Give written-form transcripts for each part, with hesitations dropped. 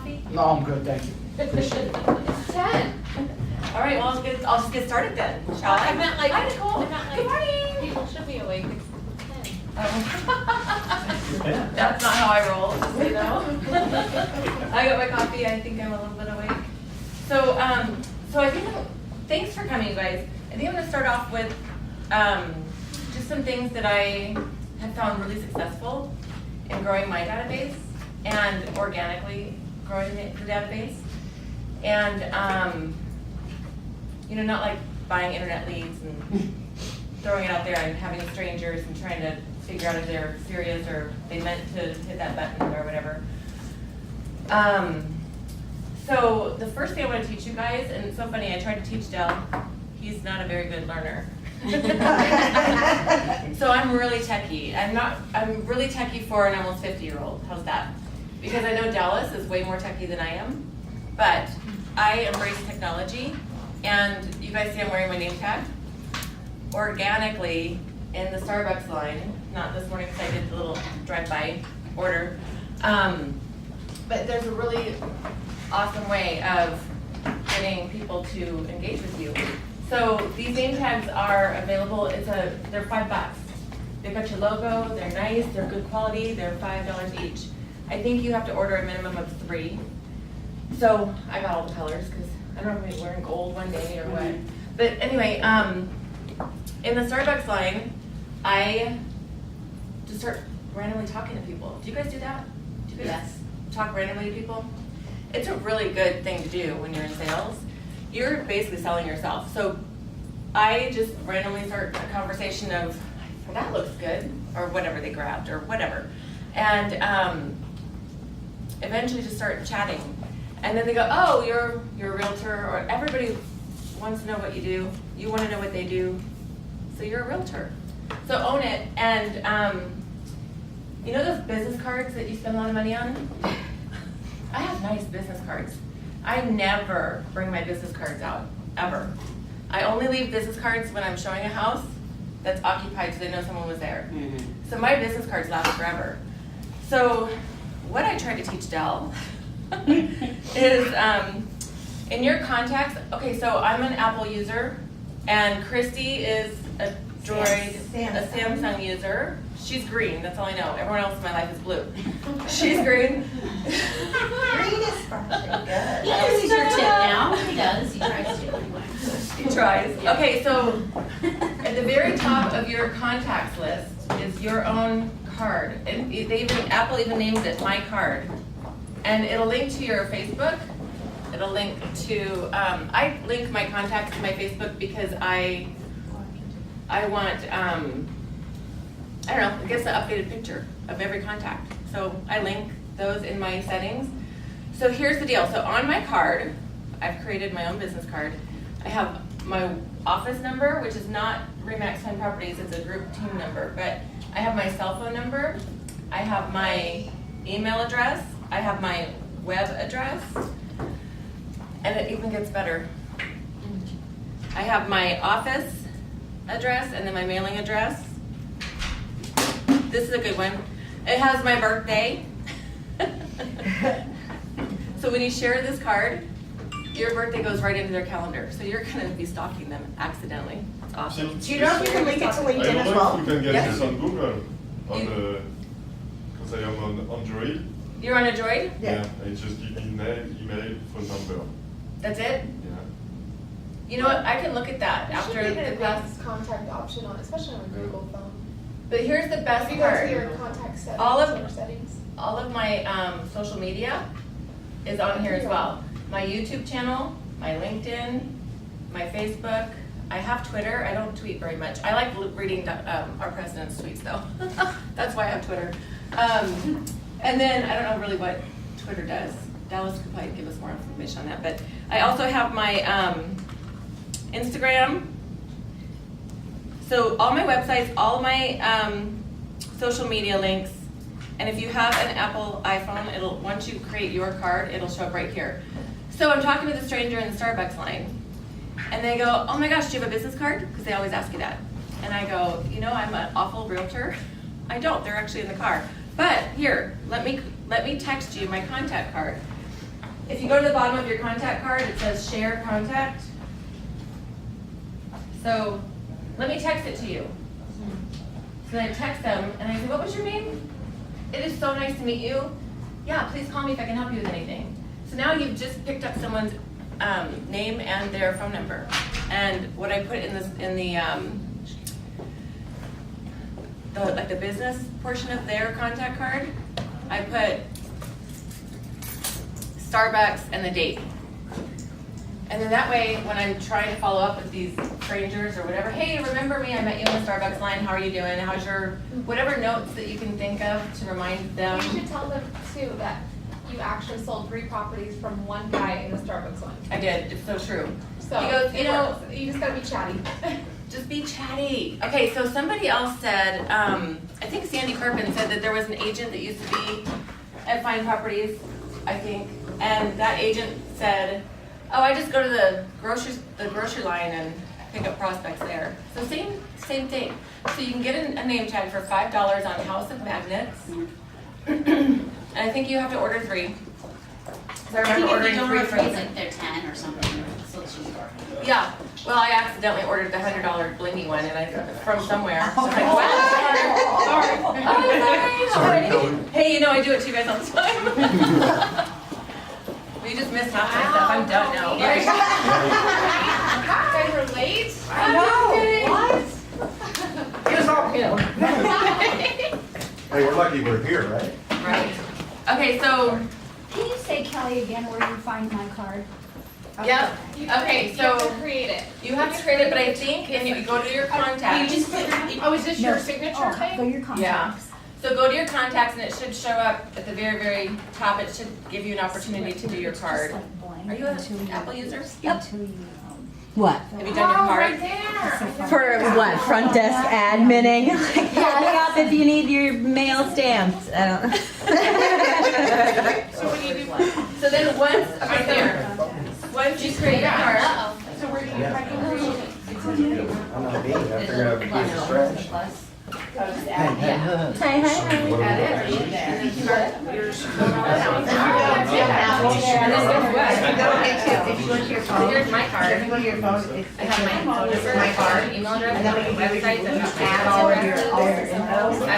coffee? No, I'm good, thank you. Appreciate it. It's 10. All right, well, I'll just get started then, shall I? I meant like, Hi, Nicole. I meant like, Good morning. people should be awake. It's 10. That's not how I roll, just so you know. I got my coffee, I think I'm a little bit awake. So I think, thanks for coming, you guys. I think I'm gonna start off with just some things that I have found really successful in growing my database and organically growing the database. And, you know, not like buying internet leads and throwing it out there and having strangers and trying to figure out if they're serious or they meant to hit that button or whatever. So the first thing I want to teach you guys, and it's so funny, I tried to teach Dell. He's not a very good learner. So I'm really techie. I'm really techie for an almost 50-year-old. How's that? Because I know Dallas is way more techie than I am, but I embrace technology, and you guys see I'm wearing my name tag. Organically, in the Starbucks line, not this morning because I did the little drive-by order, but there's a really awesome way of getting people to engage with you. So these name tags are available. They're $5. They've got your logo. They're nice. They're good quality. They're $5 each. I think you have to order a minimum of 3. So I got all the colors because I don't know if I'm wearing gold one day or what. But anyway, in the Starbucks line, I just start randomly talking to people. Do you guys do that? Do you guys talk randomly to people? It's a really good thing to do when you're in sales. You're basically selling yourself. So I just randomly start a conversation of, that looks good, or whatever they grabbed, or whatever. And eventually just start chatting. And then they go, oh, you're a realtor, or everybody wants to know what you do. You want to know what they do. So you're a realtor. So own it. And you know those business cards that you spend a lot of money on? I have nice business cards. I never bring my business cards out, ever. I only leave business cards when I'm showing a house that's occupied so they know someone was there. Mm-hmm. So my business cards last forever. So what I try to teach Dell is in your contacts, okay, so I'm an Apple user and Christy is a Samsung user. She's green, that's all I know. Everyone else in my life is blue. She's green. Green is frustrating. Good. He uses your tip now. He does. He tries to anyway. He tries. Okay, so at the very top of your contacts list is your own card. And Apple even names it My Card. And it'll link to your Facebook. It'll link to, I link my contacts to my Facebook because I want, I don't know, it gets an updated picture of every contact. So I link those in my settings. So here's the deal. So on my card, I've created my own business card. I have my office number, which is not RE/MAX 10 Properties, it's a group team number, but I have my cell phone number, I have my email address, I have my web address, and it even gets better. I have my office address and then my mailing address. This is a good one. It has my birthday. So when you share this card, your birthday goes right into their calendar. So you're going to be stalking them accidentally. It's awesome. Do you know if you can link it to I LinkedIn don't as know well? if you can get Yes. this on Google, because I am on Android. You're on Android? Yeah. I just give email, phone number. That's it? Yeah. You know what? I can look at that after Should be the an class. advanced contact option on, especially on a Google phone. But here's the best If you go to your part. contact settings, All of- or settings. All of my social media is on here as well. My YouTube channel, my LinkedIn, my Facebook. I have Twitter. I don't tweet very much. I like reading our president's tweets though. That's why I have Twitter. And then I don't know really what Twitter does. Dallas could probably give us more information on that. But I also have my Instagram. So all my websites, all my social media links, and if you have an Apple iPhone, once you create your card, it'll show up right here. So I'm talking to the stranger in the Starbucks line, and they go, oh my gosh, do you have a business card? Because they always ask you that. And I go, you know, I'm an awful realtor. I don't, they're actually in the car. But here, let me text you my contact card. if you go to the bottom of your contact card, it says share contact. So let me text it to you. So then I text them and I say, what was your name? It is so nice to meet you. Yeah, please call me if I can help you with anything. So now you've just picked up someone's name and their phone number. And what I put in this the business portion of their contact card, I put Starbucks and the date. And then that way, when I'm trying to follow up with these strangers or whatever, hey, remember me? I met you on the Starbucks line. How are you doing? How's your whatever notes that you can think of to remind them. You should tell them too that you actually sold 3 properties from one guy in the Starbucks line. I did. It's so true. So He goes, you know, you just gotta be chatty. just be chatty. Okay, so somebody else said, I think Sandy Carpin said that there was an agent that used to be at Fine Properties, I think, and that agent said, oh, I just go to the grocery line and pick up prospects there. So same thing. So you can get a name tag for $5 on House of Magnets, and I think you have to order 3. So I remember ordering 3 from. It's like they're 10 or something, so it's cheaper. Yeah, well, I accidentally ordered the $100 blingy one, and from somewhere. So I'm like, wow, sorry. Oh, sorry. Hey, you know I do it to you guys all the time. Well, you just missed half my stuff. I'm done now. You guys are late? I know, what? Here's all him. Hey, we're lucky we're here, right? Right. Okay, so Can you say, Kelly, again where you find my card? yep. Okay, You have so to create it. you have to create it, but I think if you go to your contacts. Oh, is this No. your signature Oh, thing? for your contacts. So go to your contacts and it should show up at the very, very top. It should give you an opportunity to do your card. Just like blank Are you an until you- Apple user? Until you, What? Have you done your Oh, right card? there. For what? Front desk adminning? Calling up if you need your mail stamped. I don't. So when you do, So then once, okay, there. Once you create your card, so where do you, how do you create it? I'm not being, I figured out a piece of stretch. Hi, hi, hi. add it, and then you start your. And then guess what? If you go to your So phone, here's my if card. you go to your phone, it's. I have my phone number, my card, email address, And then when you website, you and just add all of your info. I've got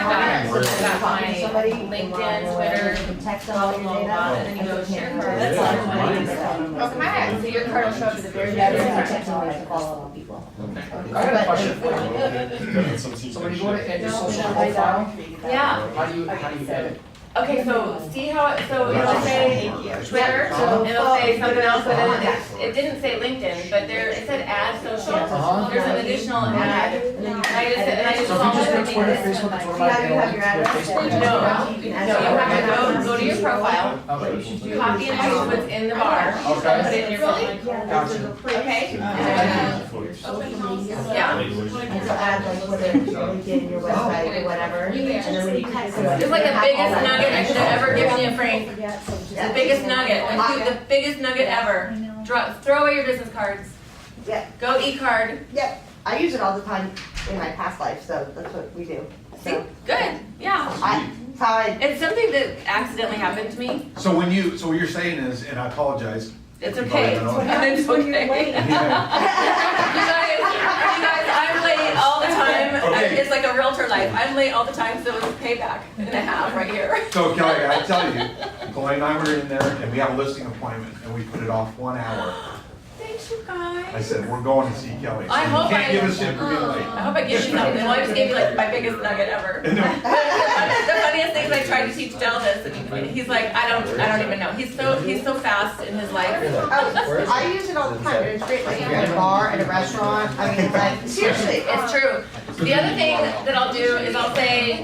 my Somebody, LinkedIn, you Twitter, can text blah, all blah, your blah, data. blah, and then you go share card. That's That's all. Okay, so your card will show up at the very Yeah, end. there's a text on there to follow all people. I got a question for you. Something So when you go to edit your social profile, Yeah. how do you edit? Okay, so see how it, so it'll say Twitter, it'll say something else, but then it didn't say LinkedIn, but there, it said add social. There's an additional add. And I just So if you followed just put everything. Twitter, Facebook, and Twitter, Yeah, you have your address. Facebook. No, you have to go to your profile, Okay. copy and paste what's in the bar, and put it in your phone. Gotcha. Okay? Yeah. And so add like whether it's LinkedIn, your website, or whatever. And then when you text someone. It's like the biggest nugget I could have ever given you, Frank. Yeah. The biggest nugget. The biggest nugget ever. Throw away your business cards. Yeah. Go e-card. Yep, I use it all the time in my past life, so that's what we do. See, So, good. Yeah. that's how I, It's something that accidentally happened to me. So when you, so what you're saying is, and I apologize. It's if you okay. don't know. It's okay. You guys, I'm late all the time. Okay. It's like a realtor life. I'm late all the time, so it's payback and a half right here. So Kelly, I tell you, Chloe and I were in there and we have a listing appointment and we put it off 1 hour. Thanks, you guys. I said, we're going to see Kelly. So I you hope can't I- give us shit for being late. I hope I give you something. Well, I just gave you like my biggest nugget ever. And then- The funniest thing is I tried to teach Del this, and he's like, I don't even know. He's so fast in his life. I use it all the time, it's great, like at a bar, at a restaurant, I mean, like, seriously. It's true. The other thing that I'll do is I'll say,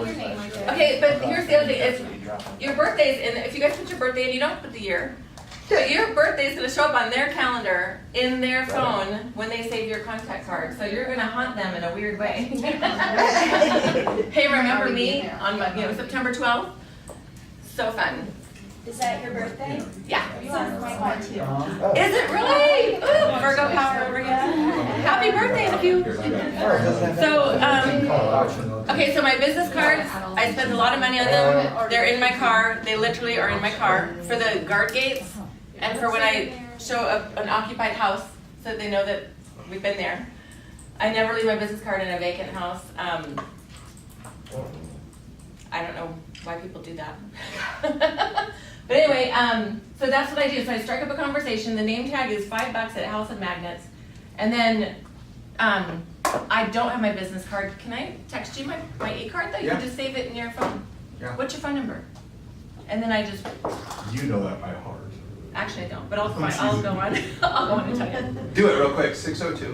okay, but here's the other thing. If your birthday's in, if you guys put your birthday in, you don't put the year. So your birthday's gonna show up on their calendar, in their phone, when they save your contact card. So you're gonna hunt them in a weird way. Hey, remember me on September 12th? So fun. Is that your birthday? Yeah. It's on my one too. Is it really? Ooh, Virgo power over again. Happy birthday if you. So, okay, so my business cards, I spend a lot of money on them. They're in my car. They literally are in my car. For the guard gates, And for when I show an occupied house, so that they know that we've been there. I never leave my business card in a vacant house. I don't know why people do that. But anyway, so that's what I do. So I strike up a conversation. The name tag is $5 at House of Magnets. And then I don't have my business card. Can I text you my e-card though? You Yeah. can just save it in your phone. Yeah. What's your phone number? And then I just, You know that by heart. actually I don't, but I'll go on. I'll go on and tell you. Do it real quick, 602.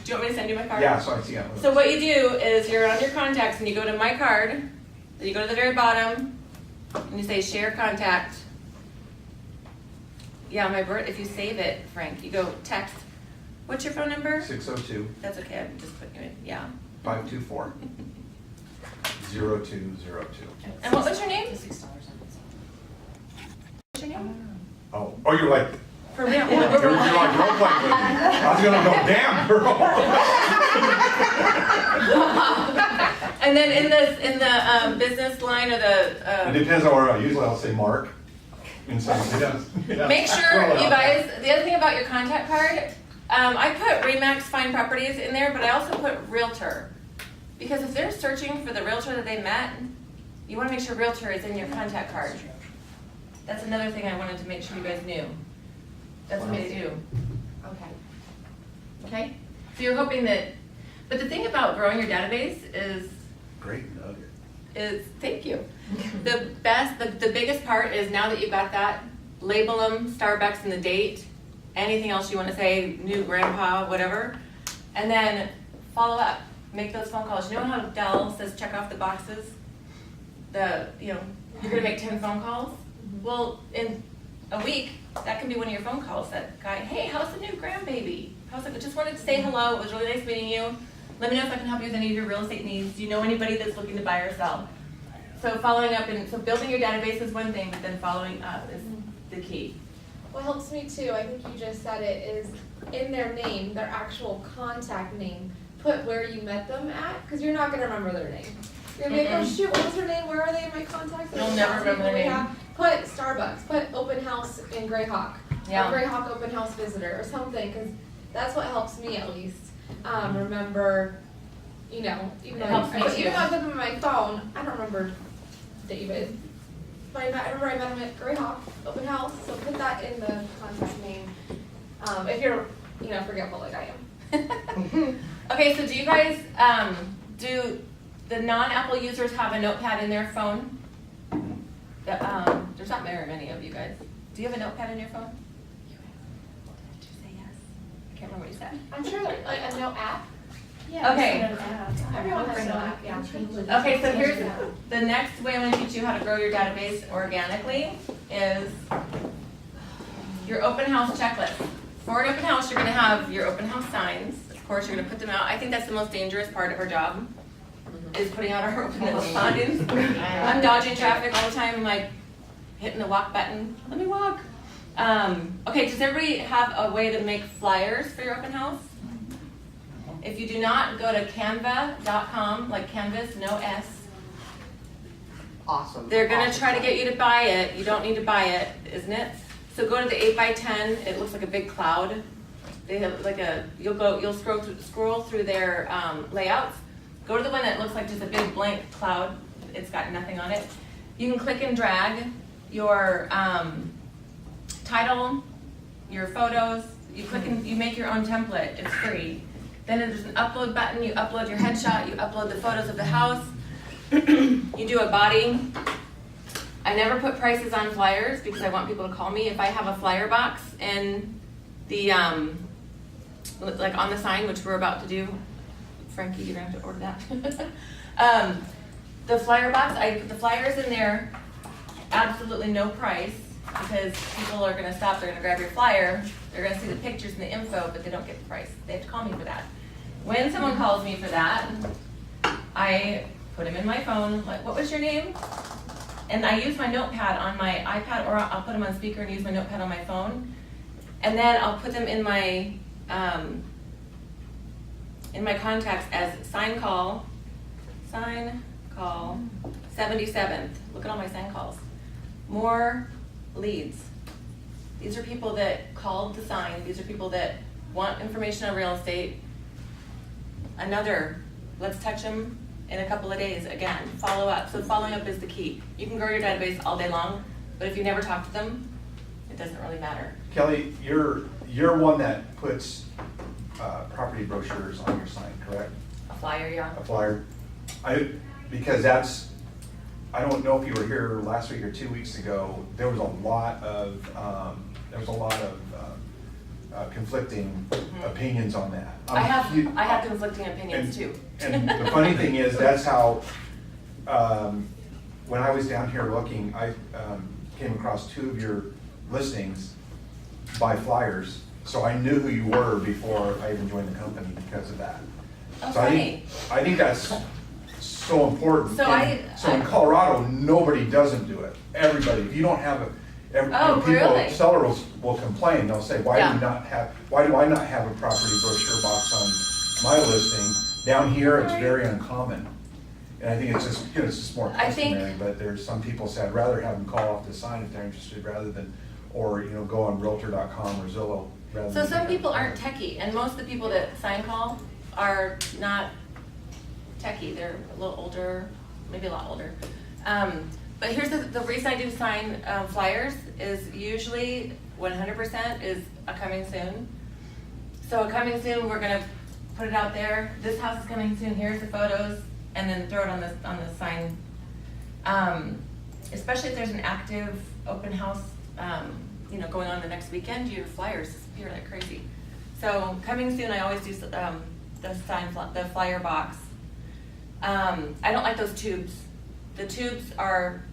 Do you want me to send you my card? Yeah, so I see it. So what you do is you're on your contacts and you go to my card, then you go to the very bottom and you say share contact. Yeah, if you save it, Frank, you go text. What's your phone number? 602 That's okay, I'm just putting you in, yeah. 524 0202. And what was your name? $6 What's your name? Oh, you're like, For real? you're like role playing with me. I was gonna go, damn girl. And then in the business line or It the, depends on where I usually I'll say Mark. And so it does. Yeah. make sure Roll it you out. guys, the other thing about your contact card, I put Remax Fine Properties in there, but I also put Realtor. Because if they're searching for the Realtor that they met, you wanna make sure Realtor is in your contact card. That's another thing I wanted to make sure you guys knew. That's what they do. Okay. Okay? So you're hoping that, but the thing about growing your database Great nugget. is thank you. The biggest part is now that you've got that, label them, Starbucks and the date, anything else you want to say, new grandpa, whatever, and then follow up. Make those phone calls. You know how Dell says check off the boxes? You're gonna make 10 phone calls? Well, in a week, that can be one of your phone calls. That guy, hey, how's the new grandbaby? How's it? Just wanted to say hello. It was really nice meeting you. Let me know if I can help you with any of your real estate needs. Do you know anybody that's looking to buy or sell? So following up so building your database is one thing, but then following up is the key. What helps me too, I think you just said it, is in their name, their actual contact name, put where you met them at, because you're not gonna remember their name. You're gonna be like, oh shoot, what was her name? Where are they in my contacts? You'll never remember their name. Put Starbucks, put open house in Greyhawk, Yeah. or Greyhawk open house visitor, or something, because that's what helps me at least. Remember, even It though helps me too. even though I put them in my phone, I don't remember David. But I remember I met him at Greyhawk open house, so put that in the contact name. If you're, forgetful like I am. Okay, so do you guys, do the non-Apple users have a notepad in their phone? There's not very many of you guys. Do you have a notepad in your phone? Did you say yes? I can't remember what you said. I'm sure like a note app. Okay. Everyone has a note app, yeah. Okay, so here's the next way I'm going to teach you how to grow your database organically is your open house checklist. For an open house, you're going to have your open house signs. Of course, you're going to put them out. I think that's the most dangerous part of our job, is putting out our open house signs. I'm dodging traffic all the time. I'm like hitting the walk button. Let me walk. Okay, does everybody have a way to make flyers for your open house? If you do not, go to canva.com, like canvas, no S. Awesome. They're gonna try to get you to buy it. You don't need to buy it, isn't it? So go to the 8x10. It looks like a big cloud. They have like you'll scroll through their layouts. Go to the one that looks like just a big blank cloud. It's got nothing on it. You can click and drag your title, your photos. You click and you make your own template. It's free. Then there's an upload button. You upload your headshot. You upload the photos of the house. You do a body. I never put prices on flyers because I want people to call me. If I have a flyer box in the, like on the sign, which we're about to do, Frankie, you're gonna have to order that. The flyer box, I put the flyers in there, absolutely no price, because people are gonna stop, they're gonna grab your flyer, they're gonna see the pictures and the info, but they don't get the price. They have to call me for that. When someone calls me for that, I put them in my phone, like, what was your name? And I use my notepad on my iPad, or I'll put them on speaker and use my notepad on my phone. And then I'll put them in my contacts as sign call 77th. Look at all my sign calls. More leads. These are people that called the sign, these are people that want information on real estate. Another, let's touch them in a couple of days, again, follow up. So following up is the key. You can grow your database all day long, but if you never talk to them, it doesn't really matter. Kelly, you're one that puts property brochures on your sign, correct? A flyer, yeah. A flyer. Because that's, I don't know if you were here last week or 2 weeks ago, there was a lot of conflicting opinions on that. I have conflicting opinions too. And the funny thing is, that's how, when I was down here looking, I came across 2 of your listings by flyers, so I knew who you were before I even joined the company because of that. Oh, So funny. I think that's so important. So So in Colorado, nobody doesn't do it. Everybody, if you don't have Oh, really? sellers will complain, they'll say, why do Yeah. I not have a property brochure box on my listing? Down here, it's very uncommon. And I think it's just, it's just more I think- customary, but there's some people say, I'd rather have them call off the sign if they're interested, rather than, or, go on Realtor.com or Zillow, rather So than. some people aren't techie, and most of the people that sign call are not techie. They're a little older, maybe a lot older. But here's the reason I do sign flyers is usually 100% is a coming soon. So a coming soon, we're gonna put it out there. This house is coming soon. Here's the photos, and then throw it on the sign. Especially if there's an active open house, going on the next weekend, your flyers disappear like crazy. So coming soon, I always do the flyer box. I don't like those tubes. The tubes are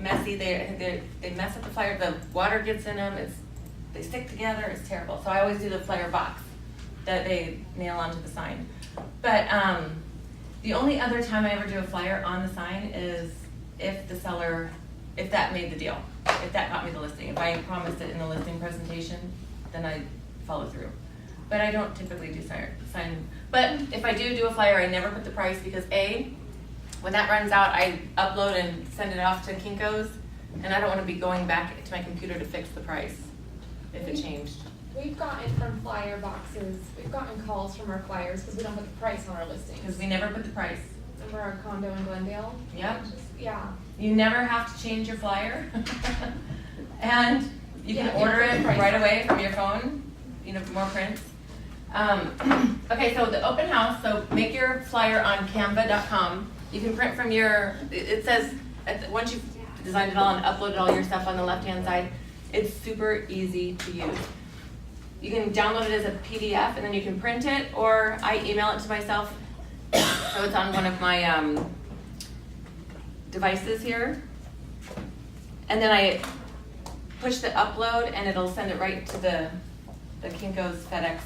messy. They mess up the flyer. The water gets in them. They stick together. It's terrible. So I always do the flyer box that they nail onto the sign. But the only other time I ever do a flyer on the sign is if the seller, if that made the deal, if that got me the listing. If I promised it in the listing presentation, then I follow through. But I don't typically do sign. But if I do a flyer, I never put the price because when that runs out, I upload and send it off to Kinko's, and I don't want to be going back to my computer to fix the price if it changed. We've gotten from flyer boxes, we've gotten calls from our flyers because we don't put the price on our listings. Because we never put the price. Remember our condo in Glendale? Yep. Yeah. You never have to change your flyer. And you can Yeah, order you put it the price right on. away from your phone, more prints. Okay, so the open house, so make your flyer on canva.com. You can print from it says, once you've designed it all and uploaded all your stuff on the left-hand side, it's super easy to use. You can download it as a PDF and then you can print it, or I email it to myself. So it's on one of my devices here. And then I push the upload and it'll send it right to the Kinko's FedEx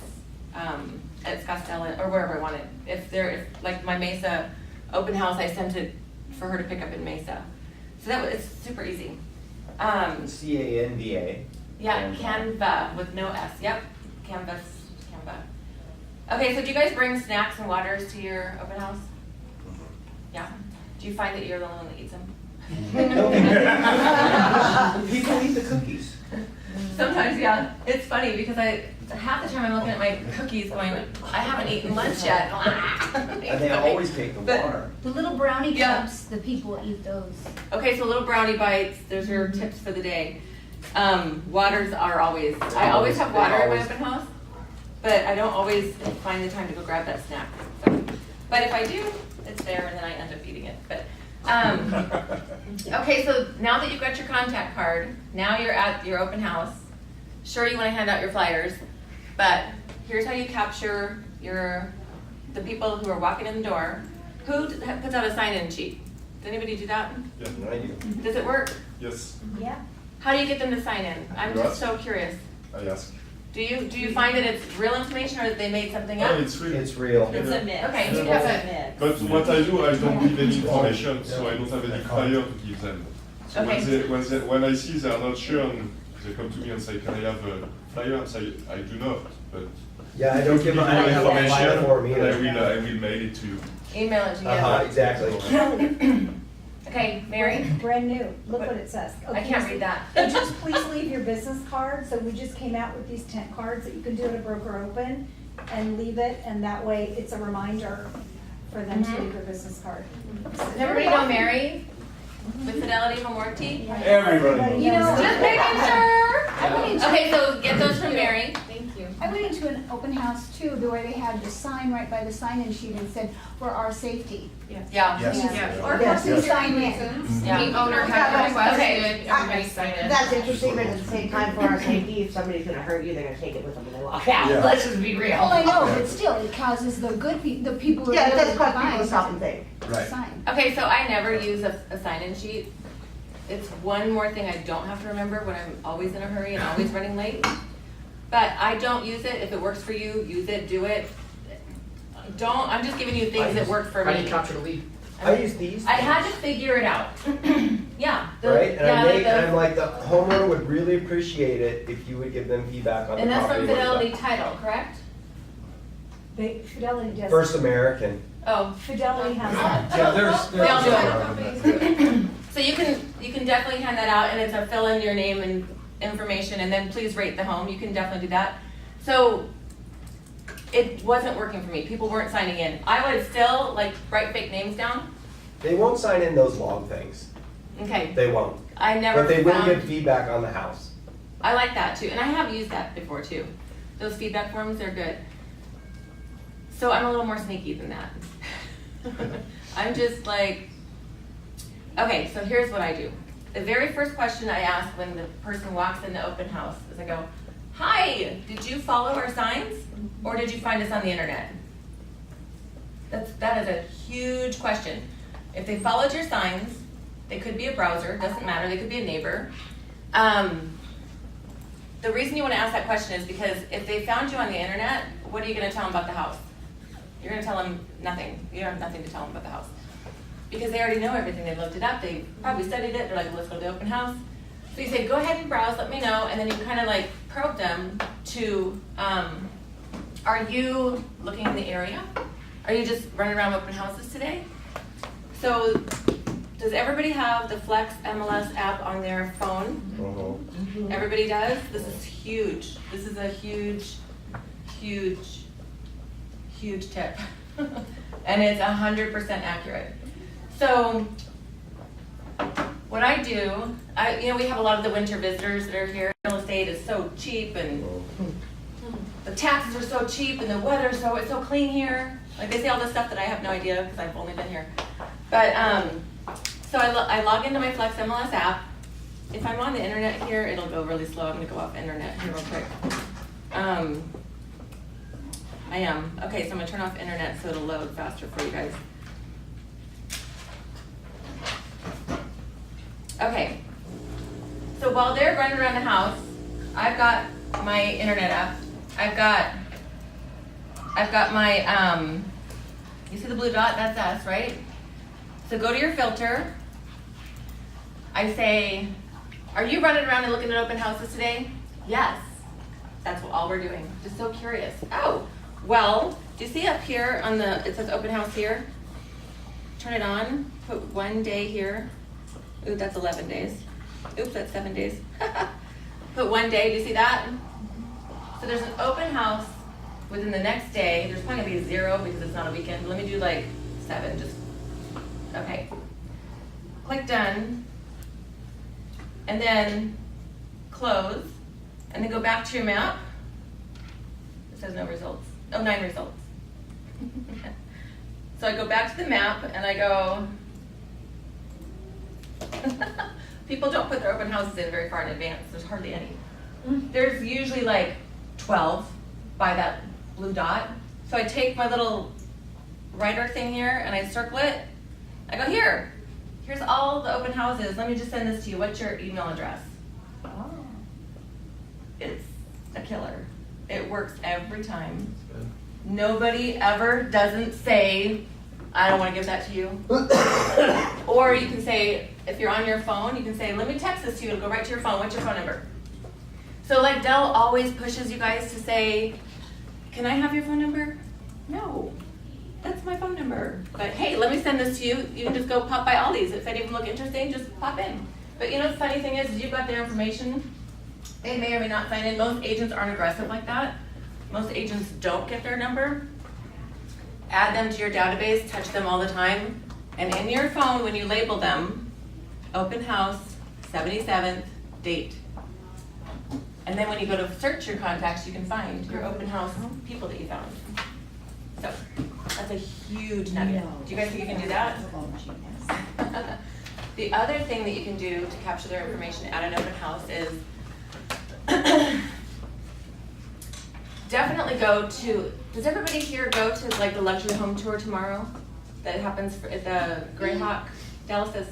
at Scottsdale or wherever I want it. If like my Mesa open house, I sent it for her to pick up in Mesa. So it's super easy. CANVA. Yeah, Canva with no S. Yep, Canva. Okay, so do you guys bring snacks and waters to your open house? Yeah. Do you find that you're the only one that eats them? People eat the cookies. Sometimes, yeah. It's funny because half the time I'm looking at my cookies going, I haven't eaten lunch yet. And they always take the water. The little brownie Yeah. cups, the people eat those. Okay, so little brownie bites, there's your tips for the day. Waters are I always have water in my open house, but I don't always find the time to go grab that snack. So, but if I do, it's there and then I end up eating it. But okay, so now that you've got your contact card, now you're at your open house. Sure, you want to hand out your flyers, but here's how you capture the people who are walking in the door. Who puts out a sign-in sheet? Does anybody do that? Yeah. I do. Does it work? Yes, Yeah. How do you get them to sign in? I'm just so curious. I ask. Do you find that it's real information or that they made something Oh, up? it's real. It's real. It's a myth. Okay, you have It's a myth. But what I do, I don't give any information, so I don't have any flyer to give them. So Okay. when I see they are not sure, and they come to me and say, can I have a flyer? I say, I do not, but Yeah, I don't give them any information for me and either. I will mail it to you. Email it to you. Exactly. Okay, Mary? Brand new, look what it says. I can't read that. So just please leave your business card, so we just came out with these tent cards that you can do at a broker open and leave it, and that way it's a reminder for them to leave their business card. Does everybody know Mary with Fidelity Home Warranty? Everybody. You know, Just making sure. I went into, Okay, so get those from Mary. Thank you. I went into an open house too, where they had the sign right by the sign-in sheet and said, for our safety. Yeah. Yes. Yeah. Or Yes. for security Sign in. reasons. Yeah. The owner Yeah, had but- requested, everybody signed it. That's interesting, but at the same time, for our safety, if somebody's gonna hurt you, they're gonna take it with them when they walk out. Yeah. Let's just be real. Well, I know, but still, it causes the good the people who are Yeah, it really does cause people to fine stop and think. Right. sign. Okay, so I never use a sign-in sheet. It's one more thing I don't have to remember when I'm always in a hurry and always running late. But I don't use it. If it works for you, use it, do it. Don't, I'm just giving you things that work for How do you me. capture the lead? I use these. I had to figure it out. Yeah. Right, and yeah, I'm like, the homeowner would really appreciate it if you would give them feedback on the And that's property. from what you Fidelity Title, correct? Fidelity got. does. First American. Oh, Fidelity has that. Yeah, there's. They all do Companies. so you can definitely hand that out, and it's a fill in your name and information, and then please rate the home. You can definitely do that. So it wasn't working for me. People weren't signing in. I would still like write fake names down. They won't sign in those log things. Okay, They won't. I never But they will found. give feedback on the house. I like that too, and I have used that before too. Those feedback forms, they're good. So I'm a little more sneaky than that. I'm just like, okay, so here's what I do. The very first question I ask when the person walks in the open house is I go, hi, did you follow our signs or did you find us on the internet? That is a huge question. If they followed your signs, they could be a browser, doesn't matter, they could be a neighbor. The reason you want to ask that question is because if they found you on the internet, what are you going to tell them about the house? You're going to tell them nothing. You have nothing to tell them about the house. Because they already know everything. They've looked it up. They probably studied it. They're like, let's go to the open house. So you say, go ahead and browse, let me know. And then you kind of like probe them to, are you looking in the area? Are you just running around open houses today? So does everybody have the Flex MLS app on their phone? Uh-huh. Everybody does? This is huge. This is a huge, huge, huge tip. And it's 100% accurate. So what I do, we have a lot of the winter visitors that are here. Real estate is so cheap and the taxes are so cheap and the weather it's so clean here. Like they say all this stuff that I have no idea because I've only been here. But so I log into my Flex MLS app. If I'm on the internet here, it'll go really slow. I'm gonna go off internet here real quick. I am. Okay, so I'm gonna turn off internet so it'll load faster for you guys. Okay. So while they're running around the house, I've got my internet app. I've got my, you see the blue dot? That's us, right? So go to your filter. I say, are you running around and looking at open houses today? Yes. That's all we're doing. Just so curious. Oh, well, do you see up here on it says open house here? Turn it on, put 1 day here. Ooh, that's 11 days. Oops, that's 7 days. Put 1 day, do you see that? So there's an open house within the next day. There's probably gonna be 0 because it's not a weekend. Let me do like 7, just, okay. Click done. And then close. And then go back to your map. It says no results. Oh, 9 results. So I go back to the map and I go, people don't put their open houses in very far in advance. There's hardly any. There's usually like 12 by that blue dot. So I take my little writer thing here and I circle it. I go, here's all the open houses. Let me just send this to you. What's your email address? Oh. It's a killer. It works every time. Nobody ever doesn't say, I don't want to give that to you. Or you can say, if you're on your phone, you can say, let me text this to you. It'll go right to your phone. What's your phone number? So like Dell always pushes you guys to say, can I have your phone number? No. that's my phone number. But hey, let me send this to you. You can just go pop by Aldi's. If any of them look interesting, just pop in. But you know, the funny thing is you've got their information. They may or may not sign in. Most agents aren't aggressive like that. Most agents don't get their number. Add them to your database, touch them all the time. And in your phone, when you label them, open house, 77th, date. And then when you go to search your contacts, you can find your open house people that you found. So that's a huge nugget. Do you guys think you can do that? The other thing that you can do to capture their information at an open house is definitely go to, does everybody here go to like the luxury home tour tomorrow that happens at the Greyhawk? Dallas says.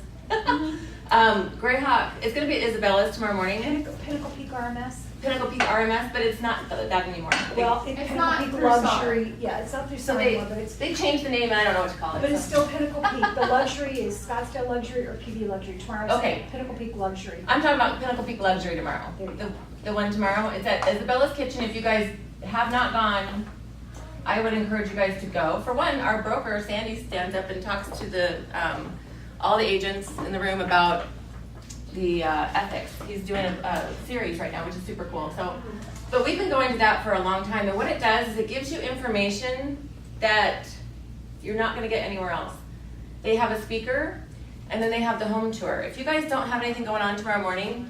Greyhawk, it's gonna be at Isabella's tomorrow morning. Pinnacle Peak RMS. Pinnacle Peak RMS, but it's not that anymore. Well, It's Pinnacle not Peak through Luxury, yeah, it's not through So Star they, anymore, but it's, they changed the name and I don't know what to call it. but it's so. still Pinnacle Peak. The luxury is Scottsdale Luxury or PV Luxury. Tomorrow's Okay. Pinnacle Peak Luxury. I'm talking about Pinnacle Peak Luxury tomorrow. There you go. The one tomorrow, it's at Isabella's Kitchen. If you guys have not gone, I would encourage you guys to go. For one, our broker, Sandy, stands up and talks to the, all the agents in the room about the ethics. He's doing a series right now, which is super cool. So, but we've been going to that for a long time, and what it does is it gives you information that you're not gonna get anywhere else. They have a speaker, and then they have the home tour. If you guys don't have anything going on tomorrow morning,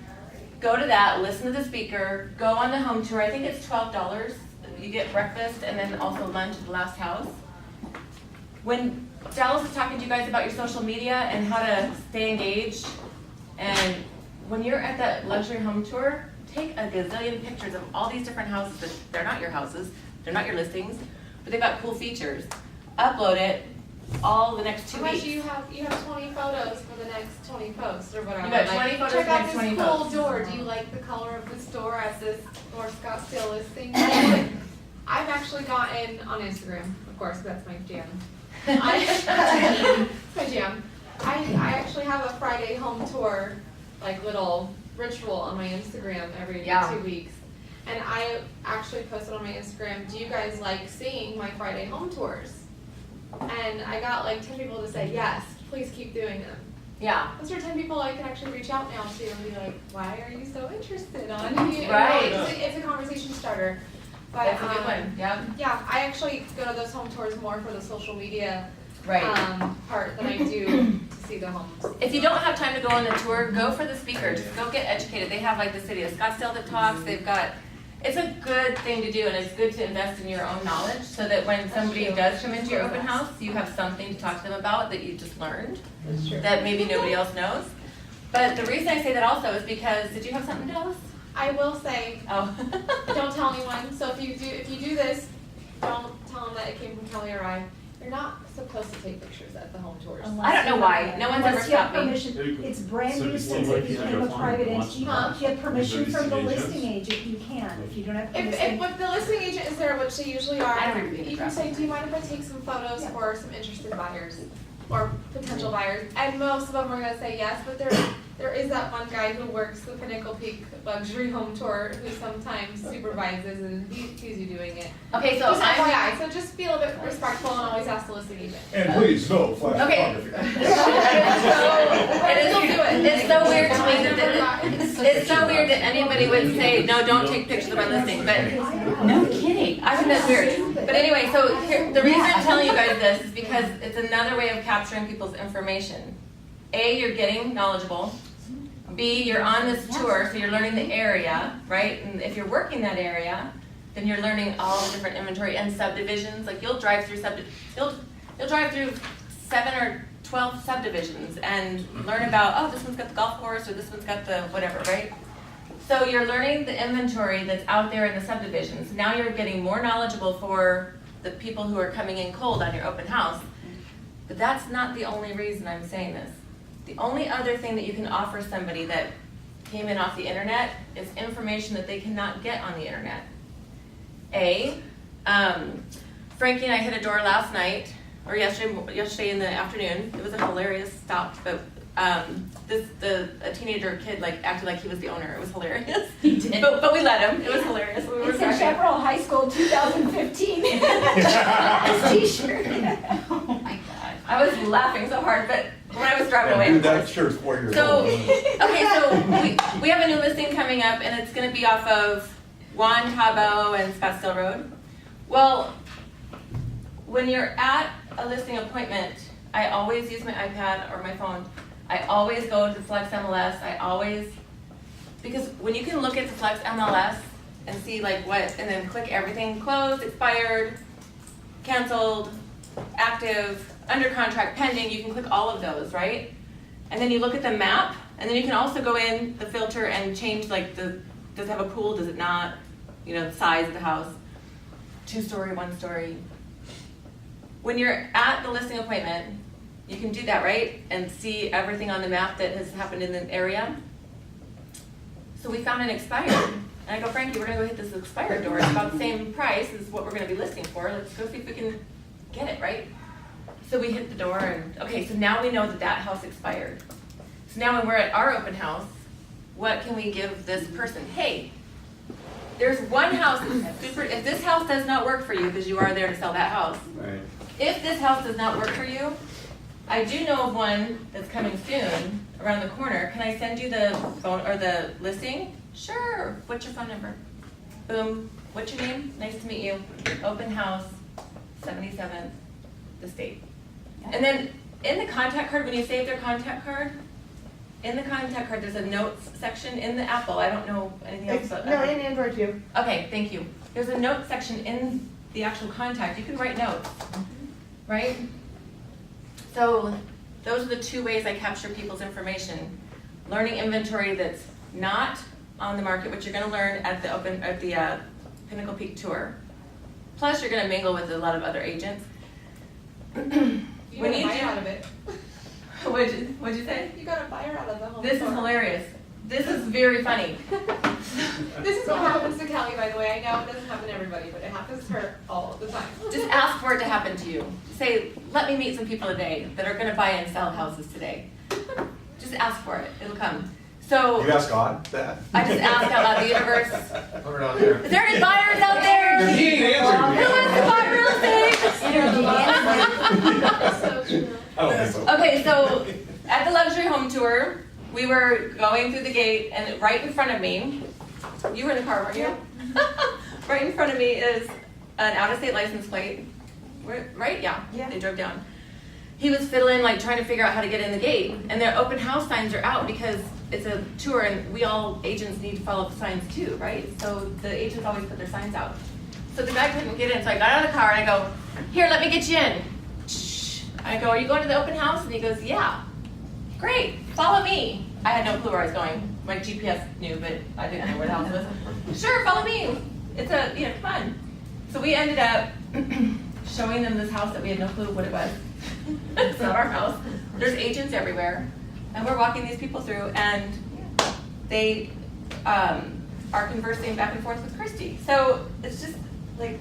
go to that, listen to the speaker, go on the home tour. I think it's $12. You get breakfast and then also lunch at the last house. When Dallas is talking to you guys about your social media and how to stay engaged, and when you're at that luxury home tour, take a gazillion pictures of all these different houses that they're not your houses, they're not your listings, but they've got cool features. Upload it all the next 2 weeks. You have 20 photos for the next 20 posts or whatever. You got 20 Like, photos check for the out next this 20 cool posts. door. Do you like the color of this door at this North Scottsdale listing? I've actually gotten on Instagram, of course, 'cause that's my jam. It's my jam. I actually have a Friday home tour, like little ritual on my Instagram every 2 weeks. And I actually posted on my Instagram, do you guys like seeing my Friday home tours? And I got like 10 people to say, yes, please keep doing them. Yeah. Those are 10 people I can actually reach out now to and be like, why are you so interested on me? Right. It's a conversation starter. But, That's a good one, yeah. Yeah, I actually go to those home tours more for the social media Right. part than I do to see the homes. If you don't have time to go on the tour, go for the speaker. Just go get educated. They have like the city of Scottsdale that talks. They've got, it's a good thing to do, and it's good to invest in your own knowledge so that when somebody does come into your open house, you have something to talk to them about that you just learned That's true. that maybe nobody else knows. But the reason I say that also is because, did you have something, Dallas? I will say, Oh. don't tell anyone. So if you do this, don't tell them that it came from Kelly or I. You're not supposed to take pictures at the home tours. I don't know why. No one's ever Unless you have stopped me. permission. It's brand So new it's since like it you have became a your private phone entity. once You have permission with the from the listing listing agent, you can. If you don't have If permission. the listing agent is there, which they usually are, I don't read you can say, do you mind if I take some photos Yeah. for some interested buyers or potential buyers? And most of them are gonna say yes, but there is that one guy who works the Pinnacle Peak Luxury Home Tour who sometimes supervises and he sees you doing it. Okay, so Just I'm, FYI, so just be a little bit respectful and always ask the listing agent. And please, no flash Okay. photography. It's so weird to me that, it's so weird that anybody would say, no, don't take pictures of my listing, but No kidding. I think that's weird. But anyway, so here, the reason I'm telling you guys this is because it's another way of capturing people's information. A, you're getting knowledgeable. B, you're on this tour, so you're learning the area, right? And if you're working that area, then you're learning all the different inventory and subdivisions. Like you'll drive through you'll drive through 7 or 12 subdivisions and learn about, oh, this one's got the golf course or this one's got the whatever, right? So you're learning the inventory that's out there in the subdivisions. Now you're getting more knowledgeable for the people who are coming in cold on your open house. But that's not the only reason I'm saying this. The only other thing that you can offer somebody that came in off the internet is information that they cannot get on the internet. Frankie and I hit a door last night, or yesterday in the afternoon. It was a hilarious stop, but a teenager kid like acted like he was the owner. It was hilarious. He did. But we let him. It was hilarious. We were we're It said driving. Chaparral High School 2015. T-shirt. Oh my God. I was laughing so hard, but when I was driving away, Dude, of that course. shirt's 4 years So, old. okay, so we have a new listing coming up, and it's gonna be off of Juan Cabo and Scottsdale Road. Well, when you're at a listing appointment, I always use my iPad or my phone. I always go to Flex MLS. Because when you can look at the Flex MLS and see like what, and then click everything, closed, expired, canceled, active, under contract, pending, you can click all of those, right? And then you look at the map, and then you can also go in the filter and change like does it have a pool, does it not? You know, the size of the house, 2-story, 1-story. When you're at the listing appointment, you can do that, right? And see everything on the map that has happened in the area. So we found an expired, and I go, Frankie, we're gonna go hit this expired door. It's about the same price as what we're gonna be listing for. Let's go see if we can get it, right? So we hit the door, and okay, so now we know that that house expired. So now when we're at our open house, what can we give this person? Hey, there's one house that's super, if this house does not work for you, because you are there to sell that house, Right. if this house does not work for you, I do know of one that's coming soon, around the corner. Can I send you the phone, or the listing? Sure, what's your phone number? Boom, what's your name? Nice to meet you. Open house, 77th, the state. And then in the contact card, when you save their contact card, in the contact card, there's a notes section in the Apple. I don't know anything else. But No, in Android too. okay, thank you. There's a note section in the actual contact. You can write notes, right? So those are the two ways I capture people's information. Learning inventory that's not on the market, which you're gonna learn at the Pinnacle Peak Tour. Plus, you're gonna mingle with a lot of other agents. You got a buyer out of it. What'd you say? You got a buyer out of the home. This is store. hilarious. This is very funny. This is what happens to Kelly, by the way. I know it doesn't happen to everybody, but it happens to her all the time. Just ask for it to happen to you. Say, let me meet some people today that are gonna buy and sell houses today. Just ask for it, it'll come. So, You ask God that? I just asked out loud, the universe, Put it on there. is there any buyers out there? He answered. Who wants to buy real estate? So true. I don't think so. Okay, so at the luxury home tour, we were going through the gate, and right in front of me, you were in the car, weren't you? Right in front of me is an out-of-state license plate. Right? Yeah. They drove down. He was fiddling, like trying to figure out how to get in the gate, and their open house signs are out because it's a tour, and we all agents need to follow the signs too, right? So the agents always put their signs out. So the guy couldn't get in, so I got out of the car and I go, "Here, let me get you in." I go, "Are you going to the open house?" And he goes, "Yeah." "Great, follow me." I had no clue where I was going. My GPS knew, but I didn't know where the house was. "Sure, follow me. It's come on." So we ended up showing them this house that we had no clue what it was. It's not our house. There's agents everywhere. And we're walking these people through, and they are conversing back and forth with Christy. So it's just like,